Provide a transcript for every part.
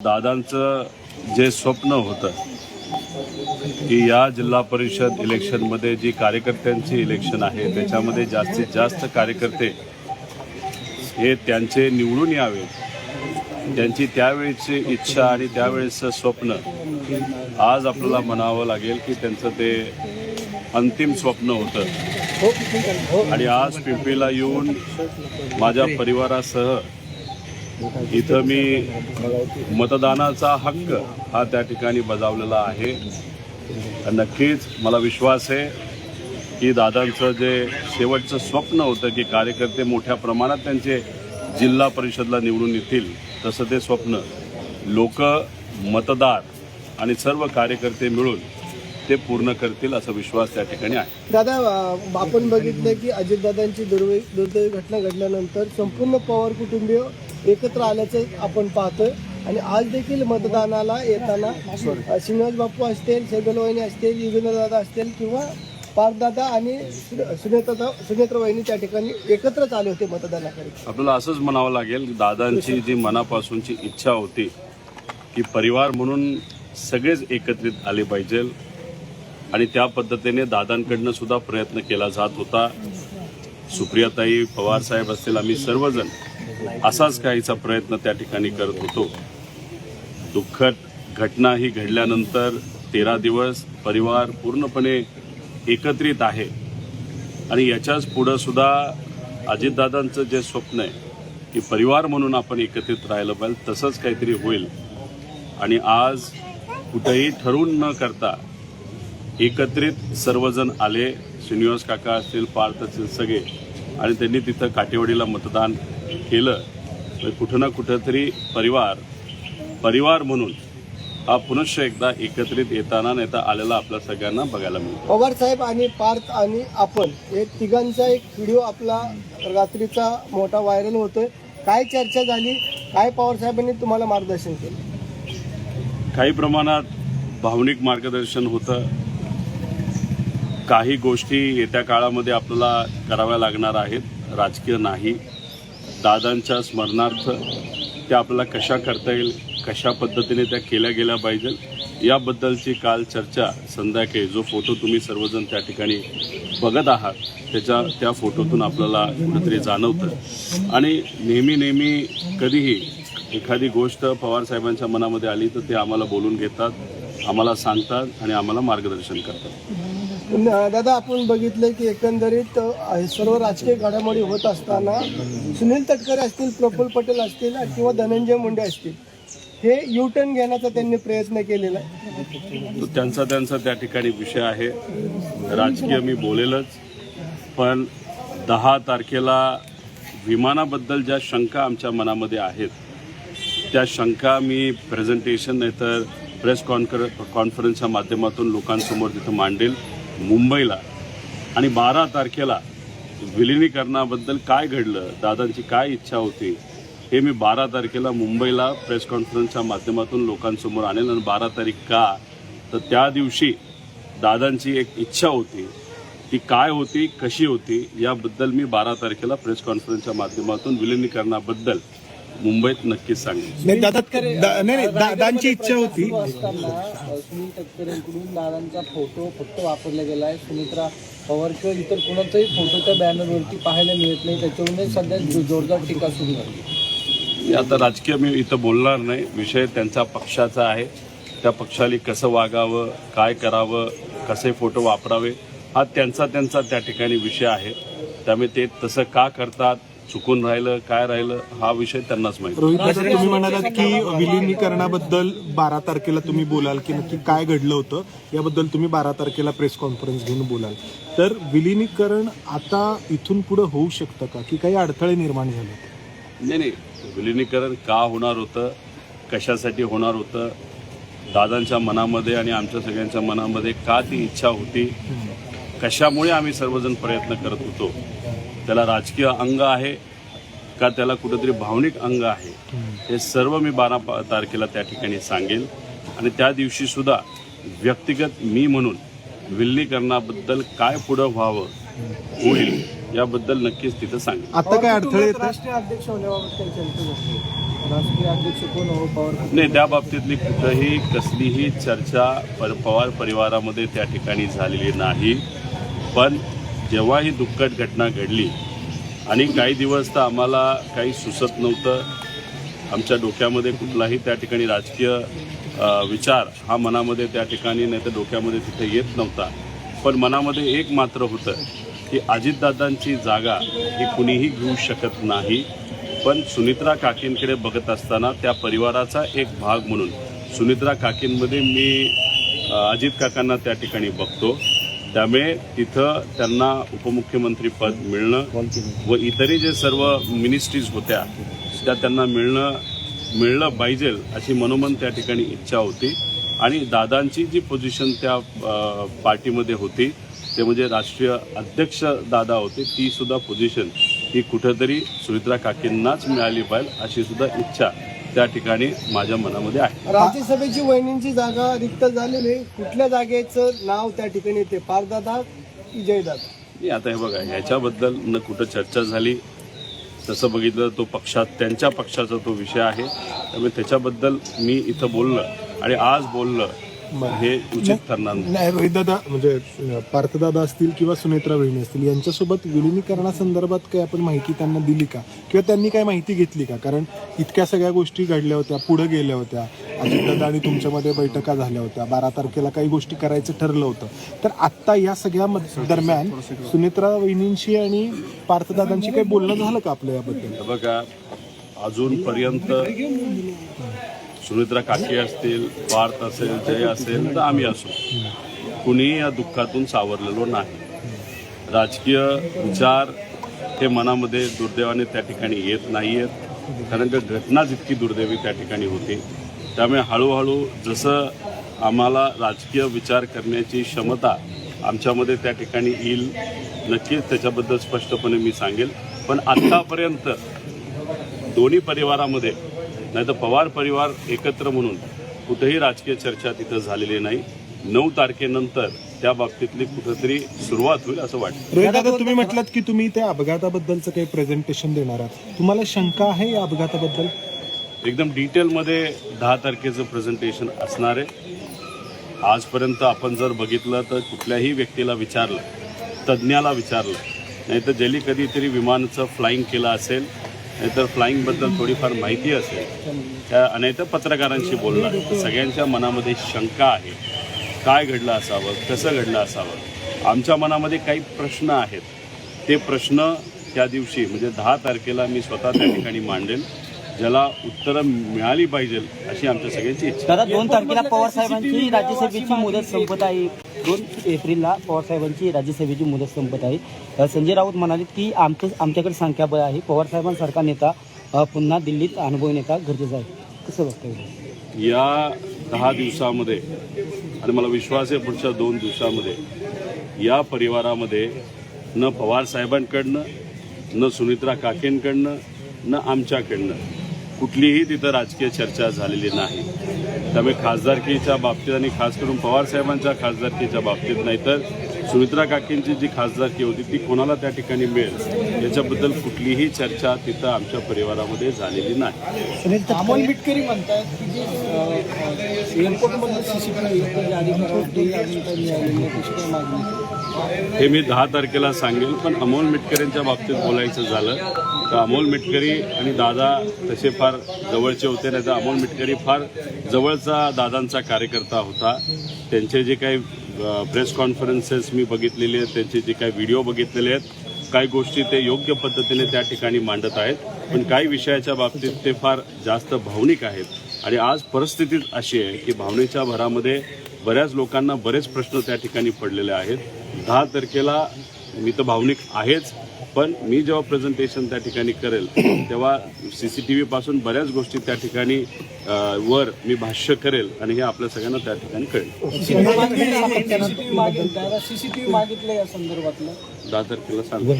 दादांचं जे स्वप्न होतं की या जिल्हा परिषद इलेक्शनमध्ये जी कार्यकर्त्यांची इलेक्शन आहे त्याच्यामध्ये जास्तीत जास्त कार्यकर्ते हे त्यांचे निवडून यावे, त्यांची त्यावेळीची इच्छा आणि त्यावेळेचं स्वप्न आज आपल्याला म्हणावं लागेल की त्यांचं ते अंतिम स्वप्न होतं। आणि आज पिंपरीला येऊन माझ्या परिवारासह इथं मी मतदानाचा हक्क हा त्या ठिकाणी बजावलेला आहे। नक्कीच मला विश्वास आहे की दादांचं जे शेवटचं स्वप्न होतं की कार्यकर्ते मोठ्या प्रमाणात त्यांचे जिल्हा परिषदला निवडून येतील, तसं ते स्वप्न लोक, मतदार आणि सर्व कार्यकर्ते मिळून ते पूर्ण करतील असा विश्वास त्या ठिकाणी आहे। दादा, आपण बघितलं की अजितदादांची दुर्दैवी घटना घडल्यानंतर संपूर्ण पवार कुटुंबीय एकत्र आल्याचं आपण पाहतोय आणि आज देखील मतदानाला येताना श्रीनिवास बापू असतील, सेगलवाहिनी असतील, युगेंद्रदादा असतील किंवा पार्थदादा आणि सुनेत्रवाहिनी त्या ठिकाणी एकत्रच आले होते मतदानाकडे। आपल्याला असंच म्हणावं लागेल, दादांची जी मनापासूनची इच्छा होती की परिवार म्हणून सगळेच एकत्रित आले पाहिजे आणि त्या पद्धतीने दादांकडनं सुद्धा प्रयत्न केला जात होता। सुप्रियाताई, पवार साहेब असतील, आम्ही सर्वजण असाच काहीचा प्रयत्न त्या ठिकाणी करत होतो। दुःखद घटना ही घडल्यानंतर 13 दिवस परिवार पूर्णपणे एकत्रित आहे आणि याच्याच पुढं सुद्धा अजितदादांचं जे स्वप्न आहे की परिवार म्हणून आपण एकत्रित राहिलं पाहिजे, तसंच काहीतरी होईल। आणि आज कुठेही ठरवून न करता एकत्रित सर्वजण आले, श्रीनिवास काका असतील, पार्थ असतील, सगळे, आणि त्यांनी तिथं काटेवाडीला मतदान केलं। कुठं ना कुठं तरी परिवार म्हणून हा पुनश्च एकदा एकत्रित येताना नेता आलेला आपल्या सगळ्यांना बघायला मिळतो। पवार साहेब आणि पार्थ आणि आपण हे तिघांचा एक व्हिडिओ आपला रात्रीचा मोठा व्हायरल होतोय, काय चर्चा झाली, काय पवार साहेबांनी तुम्हाला मार्गदर्शन केलं? काही प्रमाणात भावनिक मार्गदर्शन होतं, काही गोष्टी येत्या काळामध्ये आपल्याला कराव्या लागणार आहेत, राजकीय नाही। दादांच्या स्मरणार्थ त्या आपल्याला कशा करता येईल, कशा पद्धतीने त्या केल्या गेल्या पाहिजे याबद्दलची काल चर्चा संध्याकाळी, जो फोटो तुम्ही सर्वजण त्या ठिकाणी बघत आहात त्या फोटोतून आपल्याला कुठेतरी जाणवतं। आणि नेहमी कधीही एखादी गोष्ट पवारसाहेबांच्या मनामध्ये आली तर ते आम्हाला बोलून घेतात, आम्हाला सांगतात आणि आम्हाला मार्गदर्शन करतात। दादा, आपण बघितलं की एकंदरीत सर्व राजकीय घडामोडी होत असताना सुनील तटकरे असतील, प्रफुल्ल पटेल असतील किंवा धनंजय मुंडे असतील, हे U-टर्न घेण्याचा त्यांनी प्रयत्न केलेला आहे। तो त्यांचा त्या ठिकाणी विषय आहे, राजकीय मी बोलेलच। पण 10 तारखेला विमानाबद्दल ज्या शंका आमच्या मनामध्ये आहेत त्या शंका मी प्रेझेंटेशन नाहीतर प्रेस कॉन्फरन्सच्या माध्यमातून लोकांसमोर तिथं मांडेल मुंबईला। आणि 12 तारखेला विलिनीकरणाबद्दल काय घडलं, दादांची काय इच्छा होती, हे मी 12 तारखेला मुंबईला प्रेस कॉन्फरन्सच्या माध्यमातून लोकांसमोर आणेल। आणि 12 तारीख का, तर त्या दिवशी दादांची एक इच्छा होती, ती काय होती, कशी होती याबद्दल मी 12 तारखेला प्रेस कॉन्फरन्सच्या माध्यमातून विलिनीकरणाबद्दल मुंबईत नक्कीच सांगेन। दादांची इच्छा होती। सुनील तटकरेंकडून दादांचा फोटो फक्त वापरला गेला आहे, सुमित्रा पवार किंवा इतर कोणाचाही फोटो त्या बॅनरवरती पाहायला मिळत नाही, त्याच्यावरून सध्या जोरदार टीका सुरू झाली। आता राजकीय मी इथं बोलणार नाही, विषय त्यांचा पक्षाचा आहे, त्या पक्षाला कसं वागावं, काय करावं, कसे फोटो वापरावे हा त्यांचा त्या ठिकाणी विषय आहे। त्यामुळे ते तसं का करतात, चुकून राहिलं, काय राहिलं हा विषय त्यांनाच माहिती। रोहित दादा, तुम्ही म्हणालात की विलिनीकरणाबद्दल 12 तारखेला तुम्ही बोलाल की नक्की काय घडलं होतं याबद्दल तुम्ही 12 तारखेला प्रेस कॉन्फरन्स घेऊन बोलाल, तर विलिनीकरण आता इथून पुढे होऊ शकतं का, की काही अडथळे निर्माण झाले? नाही, विलिनीकरण का होणार होतं, कशासाठी होणार होतं, दादांच्या मनामध्ये आणि आमच्या सगळ्यांच्या मनामध्ये का ती इच्छा होती, कशामुळे आम्ही सर्वजण प्रयत्न करत होतो, त्याला राजकीय अंग आहे का त्याला कुठेतरी भावनिक अंग आहे, हे सर्व मी 12 तारखेला त्या ठिकाणी सांगेल। आणि त्या दिवशी सुद्धा व्यक्तिगत मी म्हणून विलिनीकरणाबद्दल काय पुढं व्हावं होईल याबद्दल नक्कीच तिथं सांगेल। आता काय अडथळे येतात? राष्ट्रीय अध्यक्ष होण्याबाबत राष्ट्रीय अध्यक्ष कोण हो पवार नाही, त्या बाबतीतली कुठंही कसलीही चर्चा पवार परिवारामध्ये त्या ठिकाणी झालेली नाही. पण जेव्हा ही दुःखद घटना घडली आणि काही दिवस तर आम्हाला काही सुचत नव्हतं, आमच्या डोक्यामध्ये कुठलाही त्या ठिकाणी राजकीय विचार हा मनामध्ये त्या ठिकाणी नाही तर डोक्यामध्ये तिथे येत नव्हता. पण मनामध्ये एक मात्र होतं की अजितदादांची जागा ही कुणीही घेऊ शकत नाही. पण सुनित्रा काकींकडे बघत असताना त्या परिवाराचा एक भाग म्हणून सुनित्रा काकींमध्ये मी अजित काकांना त्या ठिकाणी बघतो. त्यामुळे तिथं त्यांना उपमुख्यमंत्री पद मिळणं व इतरही जे सर्व मिनिस्ट्रीज होत्या त्या त्यांना मिळलं पाहिजे अशी मनोमन त्या ठिकाणी इच्छा होती. आणि दादांची जी पोझिशन त्या पार्टीमध्ये होती ते म्हणजे राष्ट्रीय अध्यक्ष दादा होते, ती सुद्धा पोझिशन ही कुठंतरी सुनित्रा काकींनाच मिळाली पाहिजे अशी सुद्धा इच्छा त्या ठिकाणी माझ्या मनामध्ये आहे. राज्यसभेची वहिनींची जागा रिक्त झालेली आहे. कुठल्या जागेचं नाव त्या ठिकाणी येते, पारदादा की जयदादा? नाही, आता हे बघा, ह्याच्याबद्दल न कुठं चर्चा झाली. तसं बघितलं तो त्यांच्या पक्षाचा तो विषय आहे. त्यामुळे त्याच्याबद्दल मी इथं बोललं आणि आज बोललं हे उचित ठरणार नाही. नाही, रोहितदादा म्हणजे पार्थदादा असतील किंवा सुनेत्रा वहिनी असतील यांच्यासोबत विलिनीकरणासंदर्भात काही आपण माहिती त्यांना दिली का किंवा त्यांनी काय माहिती घेतली का? कारण इतक्या सगळ्या गोष्टी घडल्या होत्या, पुढे गेल्या होत्या, अजितदादा आणि तुमच्यामध्ये बैठका झाल्या होत्या, 12 तारखेला काही गोष्टी करायचं ठरलं होतं. तर आत्ता या सगळ्या दरम्यान सुनेत्रा वहिनींशी आणि पार्थदादांशी काही बोलणं झालं का आपलं याबद्दल? बघा, अजूनपर्यंत सुनित्रा काकी असतील, पार्थ असेल, जय असेल तर आम्ही असू, कुणीही या दुःखातून सावरलेलो नाही. राजकीय विचार हे मनामध्ये दुर्दैवाने त्या ठिकाणी येत नाही आहेत, कारण की घटनाच इतकी दुर्दैवी त्या ठिकाणी होती. त्यामुळे हळूहळू जसं आम्हाला राजकीय विचार करण्याची क्षमता आमच्यामध्ये त्या ठिकाणी येईल, नक्कीच त्याच्याबद्दल स्पष्टपणे मी सांगेल. पण आत्तापर्यंत दोन्ही परिवारामध्ये नाही तर पवार परिवार एकत्र म्हणून कुठेही राजकीय चर्चा तिथं झालेली नाही. 9 तारखेनंतर त्या बाबतीतली कुठेतरी सुरुवात होईल असं वाटतं. रोहितदादा, तुम्ही म्हटलात की तुम्ही त्या अपघाताबद्दलचं काही प्रेझेंटेशन देणार आहात. तुम्हाला शंका आहे या अपघाताबद्दल? एकदम डिटेलमध्ये 10 तारखेचं प्रेझेंटेशन असणार आहे. आजपर्यंत आपण जर बघितलं तर कुठल्याही व्यक्तीला विचारलं, तज्ज्ञाला विचारलं, नाहीतर ज्यांनी कधीतरी विमानाचं फ्लाईंग केलं असेल, नाहीतर फ्लाईंगबद्दल थोडीफार माहिती असेल, नाहीतर पत्रकारांशी बोलणार, सगळ्यांच्या मनामध्ये शंका आहे. काय घडलं असावं, कसं घडलं असावं. आमच्या मनामध्ये काही प्रश्न आहेत. ते प्रश्न त्या दिवशी म्हणजे 10 तारखेला मी स्वतः त्या ठिकाणी मांडेल, ज्याला उत्तरं मिळाली पाहिजे अशी आमच्या सगळ्यांची इच्छा. दादा, 2 तारखेला पवार साहेबांची राज्यसभेची मुदत संपत आहे. 2 एप्रिलला पवार साहेबांची राज्यसभेची मुदत संपत आहे. संजय राऊत म्हणाले की आमच्याकडे संख्याबळ आहे, पवार साहेबांसारखा नेता पुन्हा दिल्लीत अनुभवी नेता गरजेचा आहे. कसं बघताय या 10 दिवसामध्ये, आणि मला विश्वास आहे पुढच्या 2 दिवसामध्ये या परिवारामध्ये न पवार साहेबांकडनं, न सुनित्रा काकेंकडनं, न आमच्याकडनं कुठलीही तिथं राजकीय चर्चा झालेली नाही. त्यामुळे खासदारकीच्या बाबतीत आणि खास करून पवारसाहेबांच्या खासदारकीच्या बाबतीत नाही तर सुमित्रा काकींची जी खासदारकी होती ती कोणाला त्या ठिकाणी मिळेल याच्याबद्दल कुठलीही चर्चा तिथं आमच्या परिवारामध्ये झालेली नाही. अमोल मिटकरी म्हणतात की जे एअरपोर्टमधलं CCTV हे मी 10 तारखेला सांगेल. पण अमोल मिटकरींच्या बाबतीत बोलायचं झालं तर अमोल मिटकरी आणि दादा तसे फार जवळचे होते. नाही तर अमोल मिटकरी फार जवळचा दादांचा कार्यकर्ता होता. त्यांचे जे काही प्रेस कॉन्फरन्सेस मी बघितलेले आहेत, त्यांचे जे काही व्हिडिओ बघितलेले आहेत, काही गोष्टी ते योग्य पद्धतीने त्या ठिकाणी मांडत आहेत. पण काही विषयाच्या बाबतीत ते फार जास्त भावनिक आहेत. आणि आज परिस्थिती अशी आहे की भावनेच्या भरामध्ये बऱ्याच लोकांना बरेच प्रश्न त्या ठिकाणी पडलेले आहेत. 10 तारखेला मी तर भावनिक आहेच, पण मी जेव्हा प्रेझेंटेशन त्या ठिकाणी करेल तेव्हा CCTV पासून बऱ्याच गोष्टी त्या ठिकाणी वर मी भाष्य करेल आणि हे आपल्या सगळ्यांना त्या ठिकाणी कळेल. CCTV मागितलं या संदर्भातलं 10 तारखेला सांगू.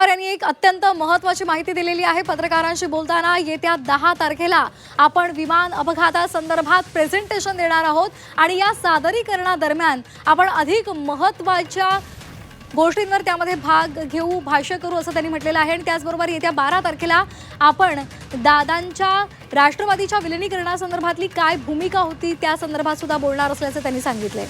यांनी एक अत्यंत महत्त्वाची माहिती दिलेली आहे पत्रकारांशी बोलताना. येत्या 10 तारखेला आपण विमान अपघातासंदर्भात प्रेझेंटेशन देणार आहोत आणि या सादरीकरणादरम्यान आपण अधिक महत्त्वाच्या गोष्टींवर त्यामध्ये भाग घेऊ, भाष्य करू असं त्यांनी म्हटलेलं आहे. आणि त्याचबरोबर येत्या 12 तारखेला आपण दादांच्या राष्ट्रवादीच्या विलिनीकरणासंदर्भातली काय भूमिका होती त्या संदर्भात सुद्धा बोलणार असल्याचं त्यांनी सांगितलंय.